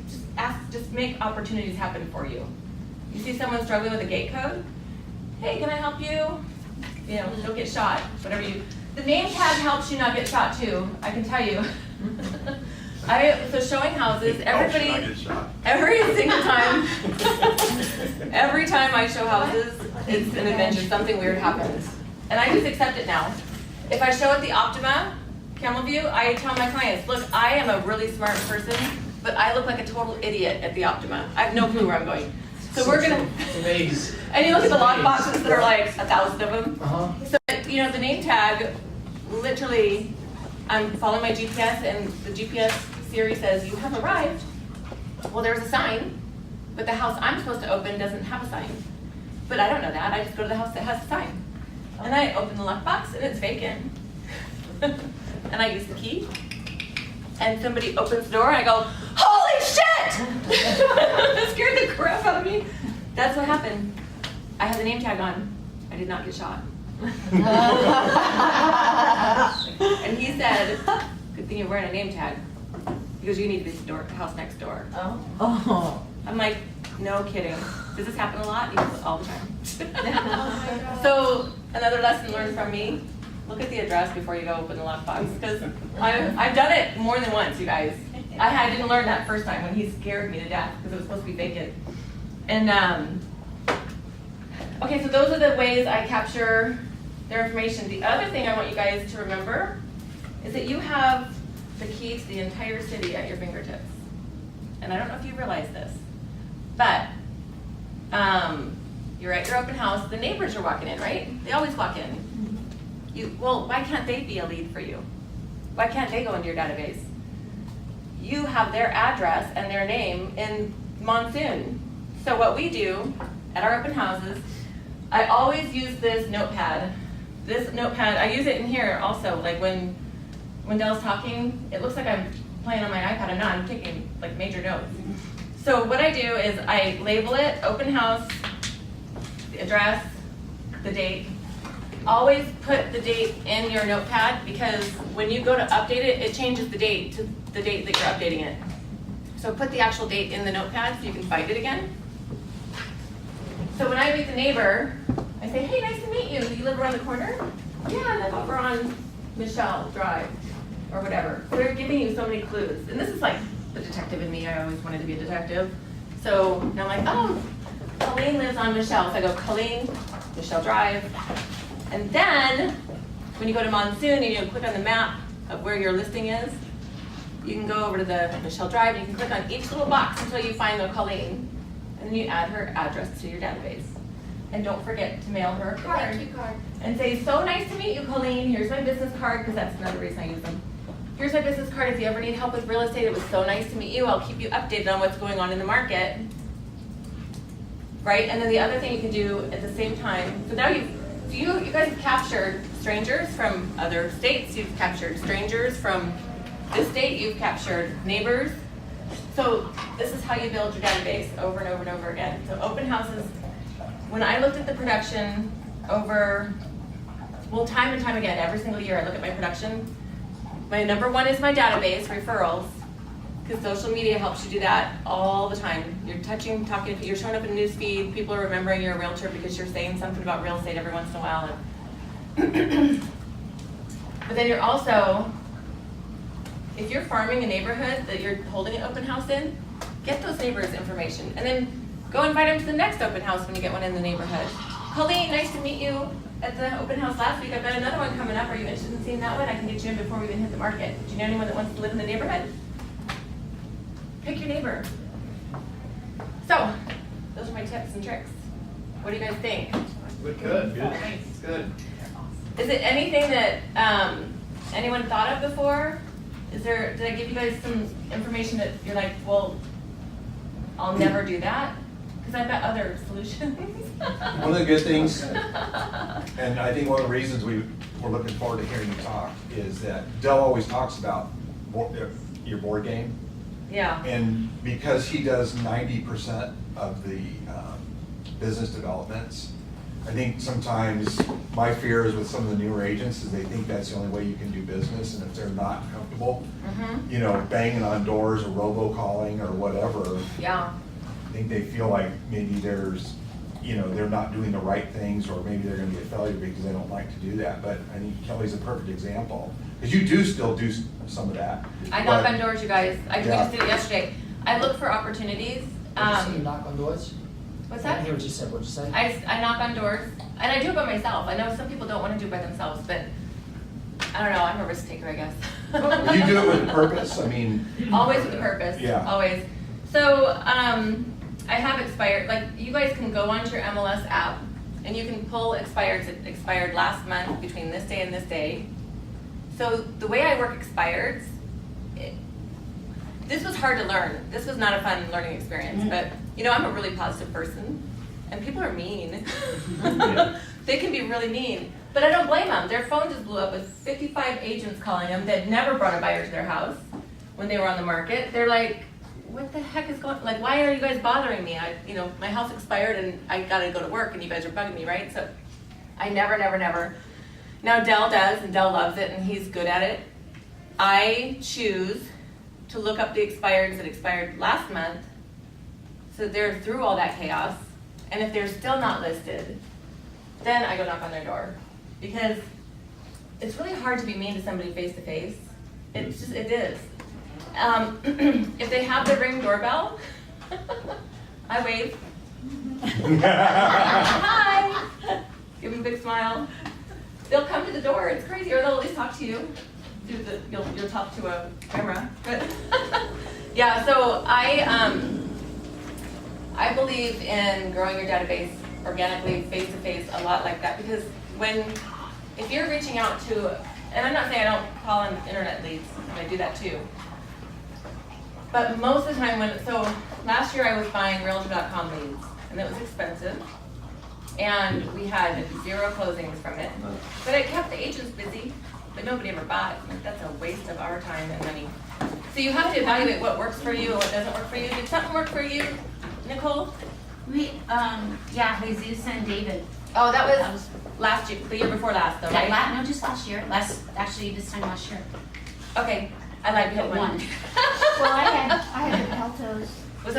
just make opportunities happen for you. You see someone struggling with a gate code? Hey, can I help you? You know, don't get shot, whatever you. The name tag helps you not get shot too, I can tell you. So showing houses, everybody, every single time, every time I show houses, it's an adventure, something weird happens. And I just accept it now. If I show at the Optima, Camel View, I tell my clients, look, I am a really smart person, but I look like a total idiot at the Optima. I have no clue where I'm going. So we're gonna, It's amazing. and you look at the lock boxes that are like 1,000 of them. Uh-huh. So, you know, the name tag, literally, I'm following my GPS, and the GPS Siri says, "You have arrived." Well, there's a sign, but the house I'm supposed to open doesn't have a sign. But I don't know that. I just go to the house that has a sign. And I open the lockbox, and it's vacant. And I use the key, and somebody opens the door, and I go, "Holy shit!" It scared the crap out of me. That's what happened. I had the name tag on. I did not get shot. And he said, "Good thing you're wearing a name tag." He goes, "You need to be at the house next door." Oh. I'm like, no kidding. Does this happen a lot? He goes, all the time. Oh my God. So another lesson learned from me, look at the address before you go open the lockbox. Because I've done it more than once, you guys. I didn't learn that first time when he scared me to death because it was supposed to be vacant. And okay, so those are the ways I capture their information. The other thing I want you guys to remember is that you have the key to the entire city at your fingertips. And I don't know if you realize this, but you're at your open house, the neighbors are walking in, right? They always walk in. Well, why can't they be a lead for you? Why can't they go into your database? You have their address and their name in Monsoon. So what we do at our open houses, I always use this notepad. This notepad, I use it in here also, like when Dell's talking, it looks like I'm playing on my iPad. I'm not, I'm taking like major notes. So what I do is I label it, open house, the address, the date. Always put the date in your notepad because when you go to update it, it changes the date to the date that you're updating it. So put the actual date in the notepad so you can find it again. So when I meet the neighbor, I say, hey, nice to meet you. Do you live around the corner? Yeah, I live over on Michelle Drive or whatever. So they're giving you so many clues. And this is like the detective in me. I always wanted to be a detective. So now I'm like, oh, Colleen lives on Michelle. So I go, Colleen, Michelle Drive. And then when you go to Monsoon and you click on the map of where your listing is, you can go over to the Michelle Drive and you can click on each little box until you find the Colleen. And then you add her address to your database. And don't forget to mail her a card. Thank you card. And say, so nice to meet you, Colleen. Here's my business card, because that's another reason I use them. Here's my business card. If you ever need help with real estate, it was so nice to meet you. I'll keep you updated on what's going on in the market. Right? And then the other thing you can do at the same time, so now you guys have captured strangers from other states. You've captured strangers from this state. You've captured neighbors. So this is how you build your database over and over and over again. So open houses, when I looked at the production over, well, time and time again, every single year I look at my production. My number one is my database, referrals, because social media helps you do that all the time. You're touching, talking, you're showing up in a news feed, people are remembering you're a realtor because you're saying something about real estate every once in a while. But then you're also, if you're farming a neighborhood that you're holding an open house in, get those neighbors' information. And then go invite them to the next open house when you get one in the neighborhood. Colleen, nice to meet you at the open house last week. I've got another one coming up. Are you interested in seeing that one? I can get you in before we even hit the market. Do you know anyone that wants to live in the neighborhood? Pick your neighbor. So, those are my tips and tricks. What do you guys think? Good. It's good. Is it anything that anyone thought of before? Did I give you guys some information that you're like, well, I'll never do that? Because I've got other solutions. One of the good things, and I think one of the reasons we're looking forward to hearing you talk, is that Dell always talks about your board game. Yeah. And because he does 90% of the business developments, I think sometimes my fear is with some of the newer agents is they think that's the only way you can do business, and if they're not comfortable, you know, banging on doors or robocalling or whatever, Yeah. I think they feel like maybe there's, you know, they're not doing the right things, or maybe they're gonna be a failure because they don't like to do that. But I think Kelly's a perfect example, because you do still do some of that. I knock But- on doors, you guys. We Yeah. just did it yesterday. I look for opportunities. Did you say you knock on doors? What's I didn't that? hear what you said. What'd you say? I knock on doors, and I do it by myself. I know some people don't want to do it by themselves, but I don't know. I'm a risk taker, I guess. You do it with a purpose, I mean. Always with a purpose. Yeah. Always. So I have expired. Like you guys can go onto your MLS app, and you can pull expireds. It expired last month between this day and this day. So the way I work expireds, this was hard to learn. This was not a fun learning experience, but you know, I'm a really positive person, and people are mean. They can be really mean, but I don't blame them. Their phone just blew up with 55 agents calling them that never brought a buyer to their house when they were on the market. They're like, what the heck is going, like, why are you guys bothering me? My house expired and I gotta go to work and you guys are bugging me, right? So I never. Now Dell does, and Dell loves it, and he's good at it. I choose to look up the expireds that expired last month, so they're through all that chaos, and if they're still not listed, then I go knock on their door. Because it's really hard to be mean to somebody face to face. It is. If they have the Ring doorbell, I wave. Hi. Give them a big smile. They'll come to the door. It's crazy, or they'll at least talk to you. You'll talk to a camera. But yeah, so I believe in growing your database organically, face to face, a lot like that, because if you're reaching out to, and I'm not saying I don't call in internet leads, I do that too. But most of the time so last year I was buying Realtor.com leads, and it was expensive. And we had 0 closings from it. But it kept the agents busy, but nobody ever bought. Like, that's a waste of our time and money. So you have to evaluate what works for you and what doesn't work for you. Did something work for you, Nicole? Yeah, Jesus and David. Oh, that was last year, the year before last though, right? No, just last year. Actually, this time last year. Okay, I like to hit one. Well, I had the Peltos. Was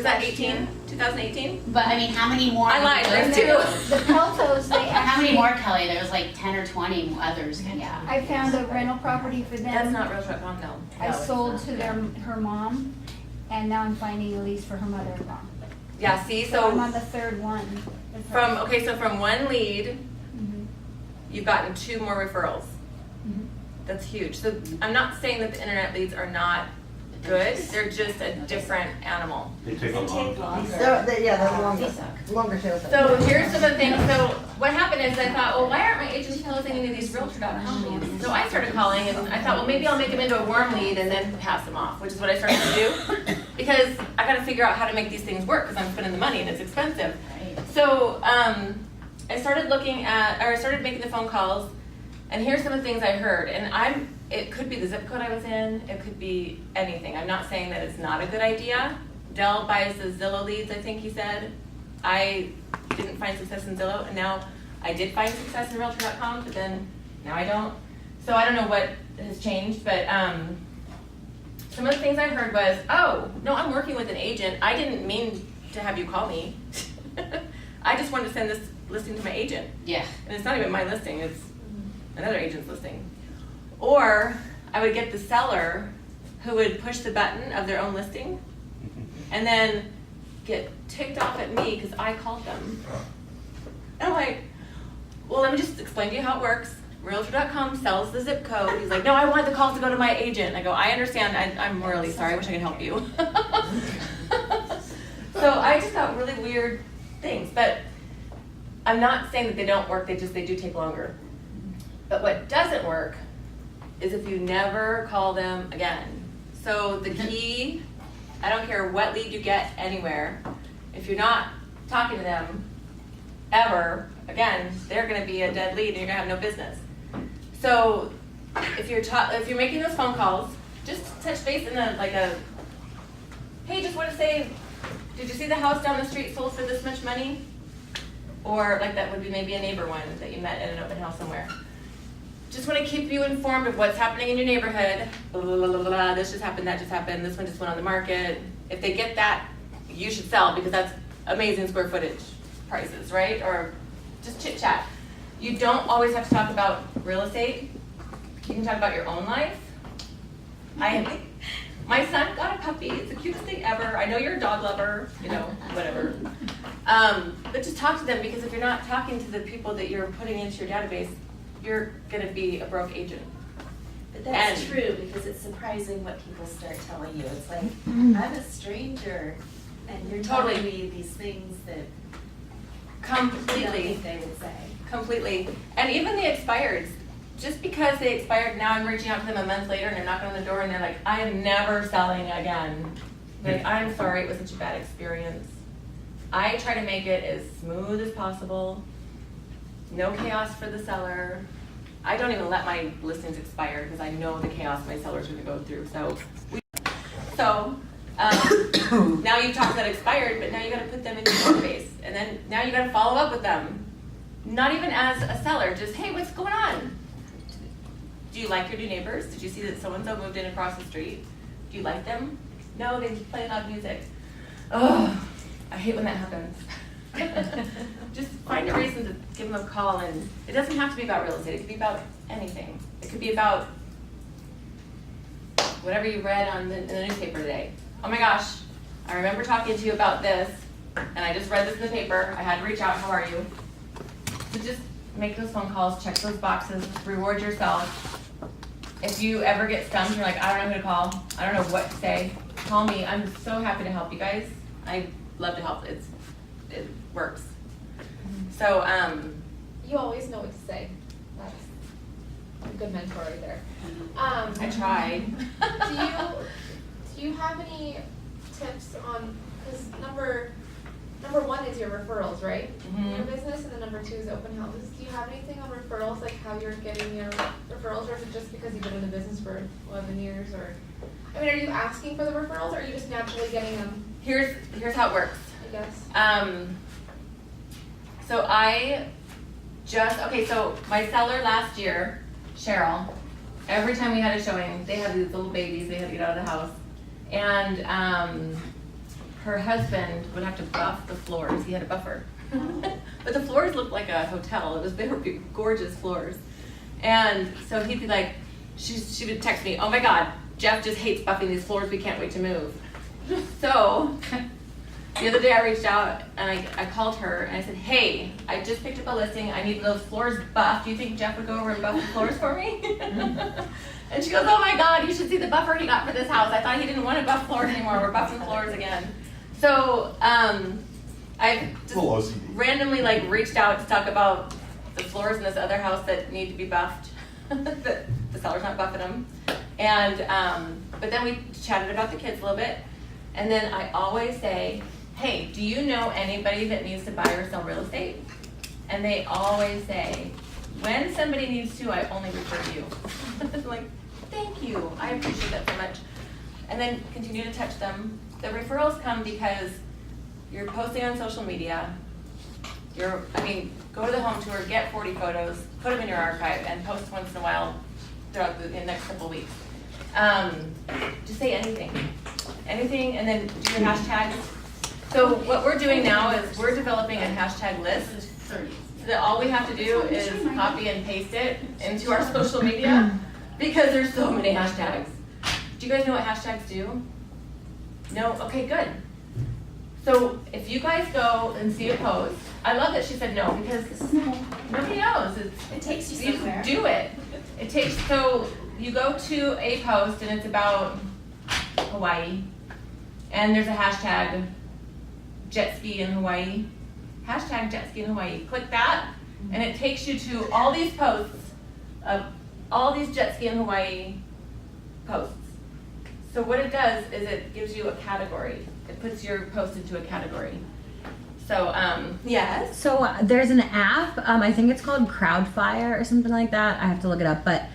that 18? 2018? But I mean, how many more? I lied, there's 2. The Peltos, they How many actually, more, Kelly? There was like 10 or 20 others. Yeah. I found a rental property for That's them. not Realtor.com, no. I No, it's sold not. to her mom, and now I'm finding a lease for her mother-in-law. Yeah, see, So I'm so on the 3rd one. with her. so from one lead, Mhm. you've gotten 2 more referrals. Mhm. That's huge. So I'm not saying that the internet leads are not good, they're just a different animal. They take a long time. They're longer sales. So here's some of the things. So what happened is I thought, well, why aren't my agents closing any of these Realtor.com leads? So I started calling, and I thought, well, maybe I'll make them into a warm lead and then pass them off, which is what I started to do. Because I got to figure out how to make these things work, because I'm spending the money and it's expensive. So I started making the phone calls, and here's some of the things I heard. And it could be the zip code I was in, it could be anything. I'm not saying that it's not a good idea. Dell buys the Zillow leads, I think he said. I didn't find success in Zillow, and now I did find success in Realtor.com, but then now I don't. So I don't know what has changed, but some of the things I heard was, oh, no, I'm working with an agent. I didn't mean to have you call me. I just wanted to send this listing to my agent. Yeah. And it's not even my listing, it's another agent's listing. Or I would get the seller who would push the button of their own listing and then get ticked off at me because I called them. And I'm like, well, let me just explain to you how it works. Realtor.com sells the zip code. He's like, no, I want the calls to go to my agent. I go, I understand. I'm really sorry. I wish I could help you. So I just got really weird things. But I'm not saying that they don't work. They do take longer. But what doesn't work is if you never call them again. So the key, I don't care what lead you get anywhere, if you're not talking to them ever, again, they're gonna be a dead lead and you're gonna have no business. So if you're making those phone calls, just touch base in hey, just want to say, did you see the house down the street sold for this much money? Or like that would be maybe a neighbor one that you met at an open house somewhere. Just want to keep you informed of what's happening in your neighborhood. Blah, blah, blah, blah, blah. This just happened, that just happened, this one just went on the market. If they get that, you should sell because that's amazing square footage prices, right? Or just chit chat. You don't always have to talk about real estate. You can talk about your own life. My son got a puppy. It's the cutest thing ever. I know you're a dog lover, whatever. But just talk to them because if you're not talking to the people that you're putting into your database, you're gonna be a broke agent. But that's true because it's surprising what people start telling you. It's like, I'm a stranger and you're Totally. telling me these things that I Completely. don't think they would say. Completely. And even the expireds, just because they expired, now I'm reaching out to them a month later and they're knocking on the door and they're like, I am never selling again. Like, I'm sorry, it was such a bad experience. I try to make it as smooth as possible. No chaos for the seller. I don't even let my listings expire because I know the chaos my seller's gonna go through. Now you've talked about expired, but now you gotta put them in your database. And then now you gotta follow up with them. Not even as a seller, just, hey, what's going on? Do you like your new neighbors? Did you see that so-and-so moved in across the street? Do you like them? No, they play loud music. Oh, I hate when that happens. Just find a reason to give them a call, and it doesn't have to be about real estate. It could be about anything. It could be about whatever you read in the newspaper today. Oh my gosh, I remember talking to you about this, and I just read this in the paper. I had to reach out, how are you? So just make those phone calls, check those boxes, reward yourself. If you ever get stumped, you're like, I don't know who to call, I don't know what to say, call me. I'm so happy to help you guys. I love to help. It works. So, You always know what to say. That's a good mentor right there. I tried. Do you have any tips on, because number one is your referrals, right? In your business, and then number two is open houses. Do you have anything on referrals, like how you're getting your referrals, or is it just because you've been in the business for 11 years, or, I mean, are you asking for the referrals, or are you just naturally getting them? Here's how it works. I guess. So my seller last year, Cheryl, every time we had a showing, they had these little babies, they had to get out of the house. And her husband would have to buff the floors. He had a buffer. But the floors looked like a hotel. They were gorgeous floors. And so he'd be like, she would text me, oh my God, Jeff just hates buffing these floors, we can't wait to move. So the other day I reached out and I called her and I said, hey, I just picked up a listing. I need those floors buffed. Do you think Jeff would go over and buff the floors for me? And she goes, oh my God, you should see the buffer he got for this house. I thought he didn't want to buff floors anymore. We're buffing floors again. So I just randomly reached out to talk about the floors in this other house that need to be buffed. The seller's not buffing them. And but then we chatted about the kids a little bit. And then I always say, hey, do you know anybody that needs to buy or sell real estate? And they always say, when somebody needs to, I only refer to you. I'm like, thank you, I appreciate that so much. And then continue to touch them. The referrals come because you're posting on social media. Go to the home tour, get 40 photos, put them in your archive, and post once in a while throughout the next couple weeks. Just say anything, and then do your hashtags. So what we're doing now is we're developing a hashtag list. So that all we have to do is copy and paste it into our social media because there's so many hashtags. Do you guys know what hashtags do? No? Okay, good. So if you guys go and see a post, I love that she said no because nobody knows. It takes you just somewhere. do it. So you go to a post and it's about Hawaii, and there's a hashtag jet ski in Hawaii. Hashtag jet ski in Hawaii. Click that, and it takes you to all these posts of all these jet ski in Hawaii posts. So what it does is it gives you a category. It puts your post into a category. So, yes. So there's an app, I think it's called Crowdfire or something like that. I have to look it up, but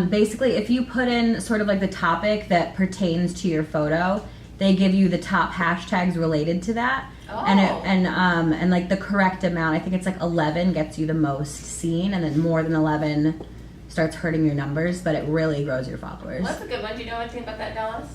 basically if you put in sort of like the topic that pertains to your photo, they give you the top hashtags related to that. Oh. And like the correct amount, I think it's like 11 gets you the most seen, and then more than 11 starts hurting your numbers, but it really grows your followers. Well, that's a good one. Do you know anything about that, Dallas?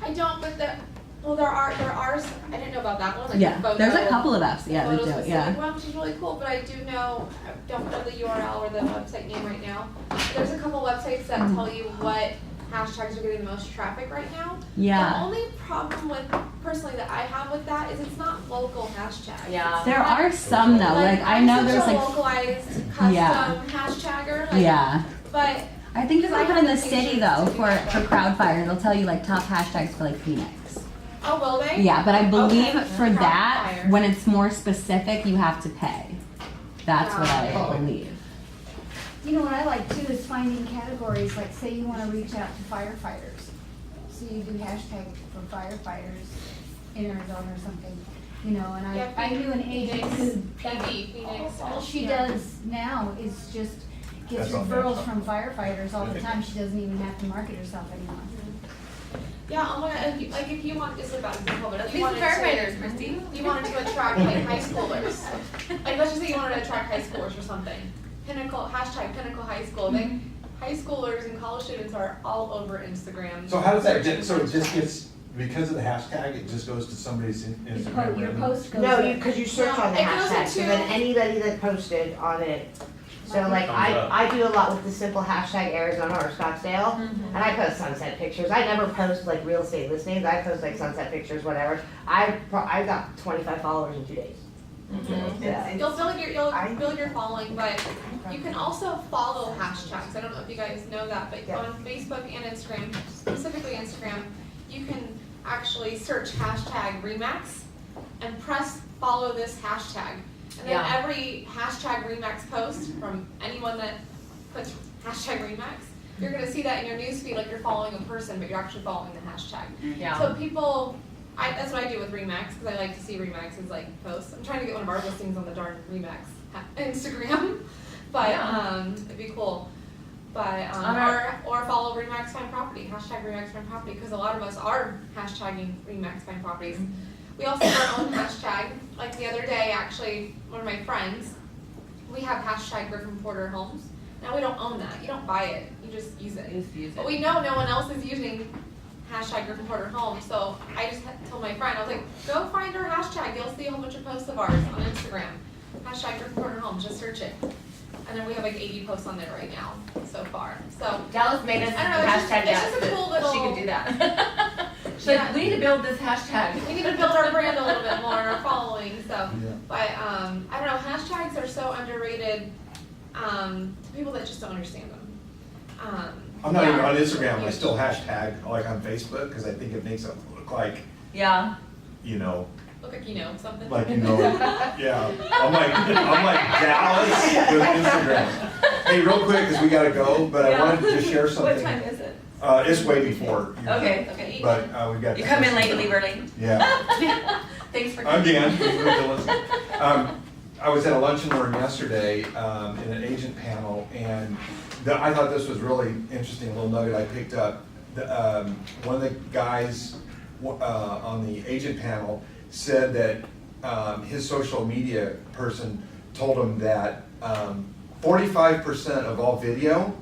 I don't, but there are some, I didn't know about that one. Like Yeah, the photo, there's a couple of apps. Yeah, photo they do. specific Yeah. one, which is really cool. But I don't know the URL or the website name right now. There's a couple websites that tell you what hashtags are getting the most traffic right now. Yeah. The only problem personally that I have with that is it's not local hashtags. Yeah. There are some though. Like I know I'm there's such a like localized custom Yeah. hashtagger. Like, yeah. But I think there's I even have in the the city patience though to do for that. Crowdfire, and they'll tell you like top hashtags for like Phoenix. oh, will they? Yeah, but I believe Okay. for that, Crowdfire. when it's more specific, you have to pay. That's what I Oh. believe. You know what I like too is finding categories, like say you wanna reach out to firefighters. So you do hashtag for firefighters in Arizona or something, you know, and Yeah, I knew an agent who, Phoenix. all she does now is just gets That's on referrals that. from firefighters all the time. She doesn't even have to market herself anymore. Yeah, if you want, this is a bad example, but if These you are wanted firefighters, Christy. you wanted to attract like high schoolers, like let's just say you wanted to attract high schoolers or something. Hashtag Pinnacle High School. High schoolers and college students are all over Instagram. So how does that get, so it just gets, because of the hashtag, it just goes to somebody's Instagram? Your randomly? post goes No, there. because you search on the It goes hashtag, so then into- anybody that posted on it So like, I do a lot with the simple hashtag Arizona or Scottsdale, Mm-hmm. and I post sunset pictures. I never post like real estate listings, I post like sunset pictures, whatever. I got 25 followers in 2 days. Yeah. You'll build your following, but you can also follow hashtags. I don't know if you guys know that, but Yeah. on Facebook and Instagram, specifically Instagram, you can actually search hashtag Remax and press follow this hashtag. And then Yeah. every hashtag Remax post from anyone that puts hashtag Remax, you're gonna see that in your newsfeed like you're following a person, but you're actually following the hashtag. Yeah. So people, that's what I do with Remax, because I like to see Remax's like posts. I'm trying to get one of our listings on the darn Remax Instagram, but it'd be cool. But or follow Remax Find Property, hashtag Remax Find Property, because a lot of us are hashtagging Remax Find Properties. We also have our own hashtag. Like the other day, actually, one of my friends, we have hashtag Griffin Porter Homes. Now we don't own that. You don't buy it. You just use it. But we know no one else is using hashtag Griffin Porter Homes. So I just told my friend, I was like, go find our hashtag. You'll see a whole bunch of posts of ours on Instagram. Hashtag Griffin Porter Homes. Just search it. And then we have like 80 posts on there right now so far. So Dallas made us I don't know. It's hashtag just a cool little. she could do that. She's like, we need to build this hashtag. We need to build our brand a little bit more, our following. So, but I don't know. Hashtags are so underrated to people that just don't understand them. I'm not even on Instagram, I still hashtag like on Facebook, because I think it makes it look like, Yeah. you know, Look like you know something. like, you know, yeah. I'm like Dallas with Instagram. Hey, real quick, because we gotta go, but I wanted to just share something. What time is it? It's way before. Okay. But we got. You come in late, leave early. Yeah. Thanks for coming. Again. I was at a lunch and learn yesterday in an agent panel, and I thought this was really interesting, a little nugget I picked up. One of the guys on the agent panel said that his social media person told him that 45% of all video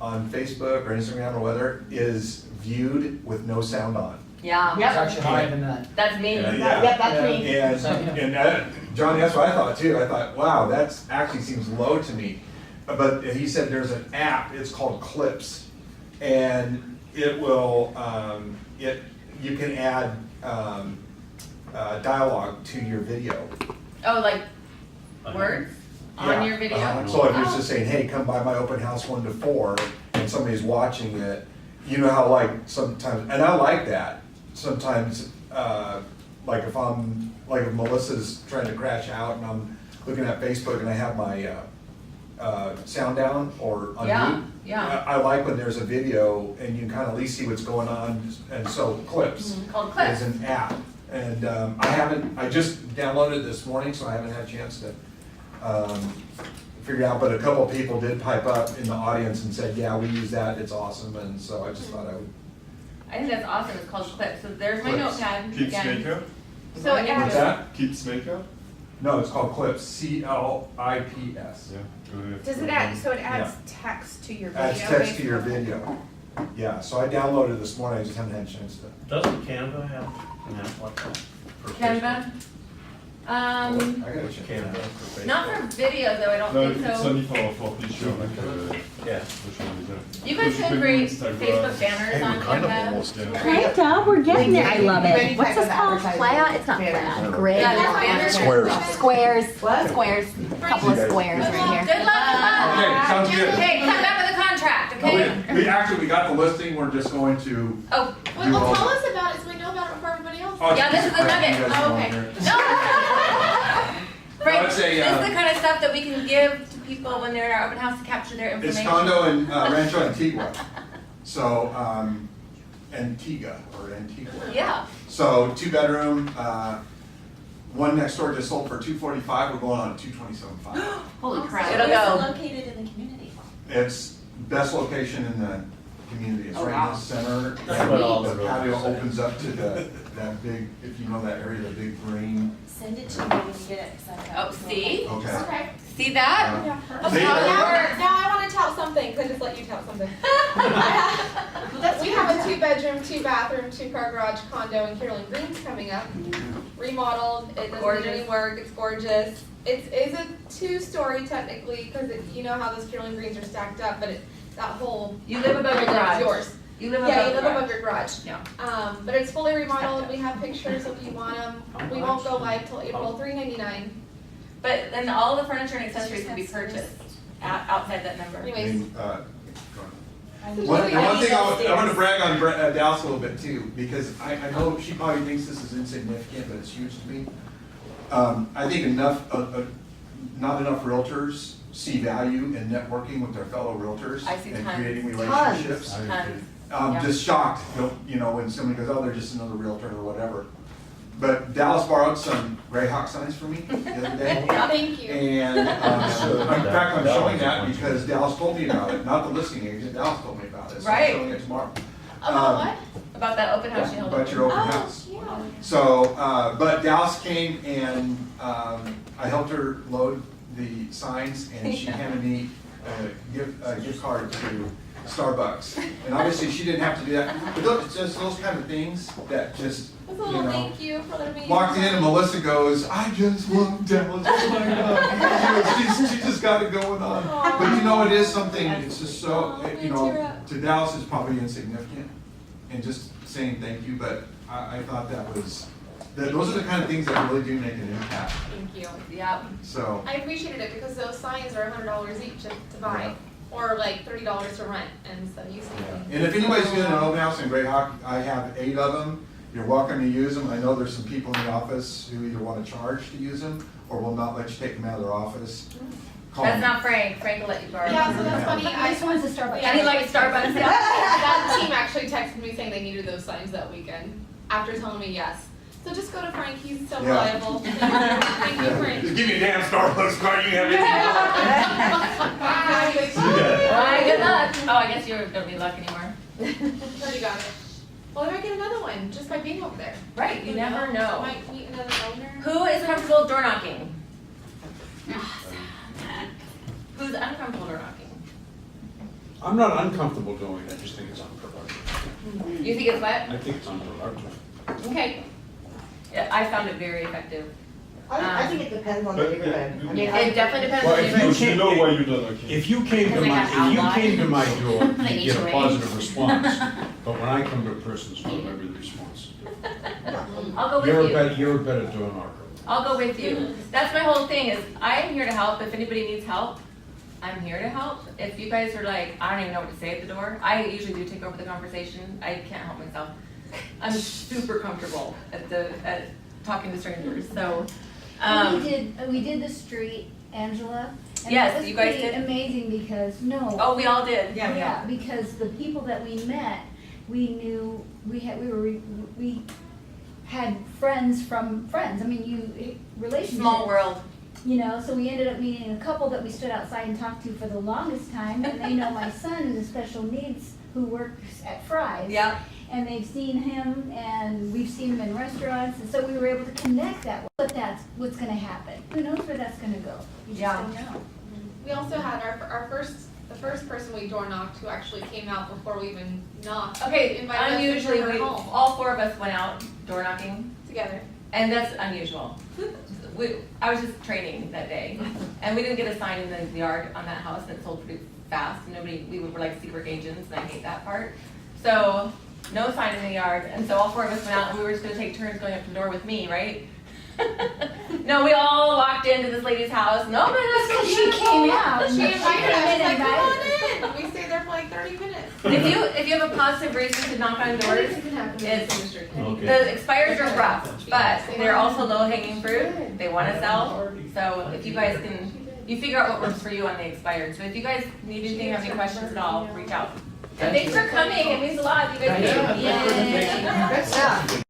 on Facebook or Instagram or whatever is viewed with no sound on. Yeah. It's actually higher than that. That's me. Yeah. Yep, that's me. And that, Johnny, that's what I thought too. I thought, wow, that's actually seems low to me. But he said there's an app, it's called Clips, and it will, you can add dialogue to your video. Oh, like words on your video? So if you're just saying, hey, come by my open house 1 to 4, and somebody's watching it, you know how like sometimes, and I like that, sometimes, like if Melissa's trying to crash out and I'm looking at Facebook and I have my sound down or on mute. Yeah. I like when there's a video and you can kind of at least see what's going on, and so Clips Called Clips. is an app. And I just downloaded it this morning, so I haven't had a chance to figure it out, but a couple of people did pipe up in the audience and said, yeah, we use that, it's awesome, and so I just thought I would. I think that's awesome. It's called Clips. So there's my Clips. notepad Keeps again. maker? So it What's has, that? Keeps maker? No, it's called Clips, CLIPS. Yeah. Does it add, so it adds text to your video? Adds text to your video. Yeah, so I downloaded it this morning, I just haven't had a chance to. Doesn't Canva have an app like that? for Canva. I gotta check Canva that out. for Facebook? Not for video though, I don't No, think it's so. only for picture, like Yeah. social media. You guys Because can create Instagram. Facebook banners on Canva. Yeah. Kind of, we're getting there. I love Any it. What's type this of called? advertising. Playa? It's not playa. Grid. Yeah, there's banners. Squares. What? Squares. Couple of squares right here. Good luck. Okay, sounds good. Hey, come back with a contract, okay? We actually got the listing, we're just going to. Oh, Well, tell us about it so we know about it before everybody else. Oh, yeah, this is the crap, you nugget. guys Oh, go okay. in there. no. Frank, it's this a, is the kind of stuff that we can give to people when they're at our open house to capture their It's information. condo in Rancho Antigua. So, Antigua, or Antigua. Yeah. So 2-bedroom, one next door just sold for $245, we're going on $227.5. Holy crap. It'll It'll go. go. Located in the community. It's best location in the community, it's right in the center. That's what all The the patio roads say. opens up to that big, if you know that area, the big green. Send it to me when you get it. 'cause I've got Oh, to go see? home. Okay. Okay. See that? Yeah. See? Okay, now I want to tout something, because I just let you tout something. We have a 2-bedroom, 2-bathroom, 2-car garage condo in Carolyn Greens coming up. Remodeled, it doesn't need any work, it's gorgeous. It's a 2-story technically, because you know how those Carolyn Greens are stacked up, but that whole. You live above your building is garage. yours. You live Yeah, above you the live garage. above your garage. Yeah. But it's fully remodeled, we have pictures if you want them. How We won't much? go live till April, $399. But then all the furniture and accessories can be purchased outside that number. I Anyways. mean, There's one really thing I upstairs. want to brag on Dallas a little bit too, because I know she probably thinks this is insignificant, but it's huge to me. I think not enough realtors see value in networking with their fellow realtors I see and tons. creating relationships. Tons. I'm Yeah. just shocked, you know, when somebody goes, oh, they're just another realtor or whatever. But Dallas borrowed some Greyhawk signs from me the other day. Thank you. And in fact, I'm showing that because Dallas told me about it, not the listing agent, Dallas told me about it, so I'm Right. showing it tomorrow. About what? About that open house you held. About your open Oh, house. yeah. So, but Dallas came and I helped her load the signs and she handed me a gift card to Starbucks. And obviously she didn't have to do that, but those, just those kind of things that just, With a you little know. thank you for letting me. Walked in and Melissa goes, I just love Dallas, oh my God. She just got it going on. But you know, it is something, it's just so, Aw, you me know, tear up. to Dallas it's probably insignificant. And just saying thank you, but I thought those are the kind of things that really do make an impact. Thank you. Yeah. So, I appreciated it because those signs are $100 each to buy, or like $30 to rent, and so you see them. and if anybody's doing an open house in Greyhawk, I have 8 of them. You're welcome to use them. I know there's some people in the office who either want to charge to use them or will not let you take them out of their office. Call That's me. not Frank. Frank will let you borrow. Yeah, so that's funny. This one's a Starbucks. And he likes Starbucks. That team actually texted me saying they needed those signs that weekend after telling me yes. So just go to Frank, he's so Yeah. reliable. Thank you, Yeah. Frank. Just give me a damn Starbucks card, you can have anything you want. All right, good luck. Oh, I guess you don't need luck anymore. Already got it. Well, I might get another one just by being over there. Right, you never know. Might meet another owner. Who is comfortable door knocking? Who's uncomfortable door knocking? I'm not uncomfortable doing it, I just think it's unproductive. You think it's what? I think it's unproductive. Okay. Yeah, I found it very effective. I think it depends on the But- neighborhood. I mean, It definitely depends Well, on the if you neighborhood. You know why you don't know. If you came to Because they my, have if you outline. came to my door, Like you get a HOA. positive response. But when I come to a person's door, I read the response. I'll go You're with a you. better, you're a better door knocker. I'll go with you. That's my whole thing is I am here to help. If anybody needs help, I'm here to help. If you guys are like, I don't even know what to say at the door, I usually do take over the conversation. I can't help myself. I'm super comfortable at talking to strangers, so. We did the street, Angela. And Yes, that was you guys pretty did? amazing because, no. Oh, we all did. Yeah, because the people that we met, we knew, we had friends from friends. I mean, relationships. Small world. You know, so we ended up meeting a couple that we stood outside and talked to for the longest time, and they know my son with special needs who works at Fry's. Yeah. And they've seen him, and we've seen him in restaurants, and so we were able to connect that way. But that's what's gonna happen. Who knows where that's gonna go? You just Yeah. don't know. We also had the first person we door knocked who actually came out before we even knocked. Okay, Invited us unusually, into her we, home all 4 of us went out door knocking, together. and that's unusual. I was just training that day, and we didn't get a sign in the yard on that house, and it sold pretty fast. We were like secret agents, and I hate that part. So, no sign in the yard, and so all 4 of us went out, and we were just gonna take turns going up to the door with me, right? No, we all walked into this lady's house, no, but that's She came out. She invited us, she's like, come on Invited. in. We stayed there for like 30 minutes. If you have a positive reason to knock on doors, Anything can happen in this it's, industry. Okay. the expires are rough, but they're also low hanging fruit, they wanna sell, so if you guys can, you figure out what works for you on the expired, so if you guys need anything, have any questions at all, reach out. And thanks for coming, it means a lot, you guys. Good stuff.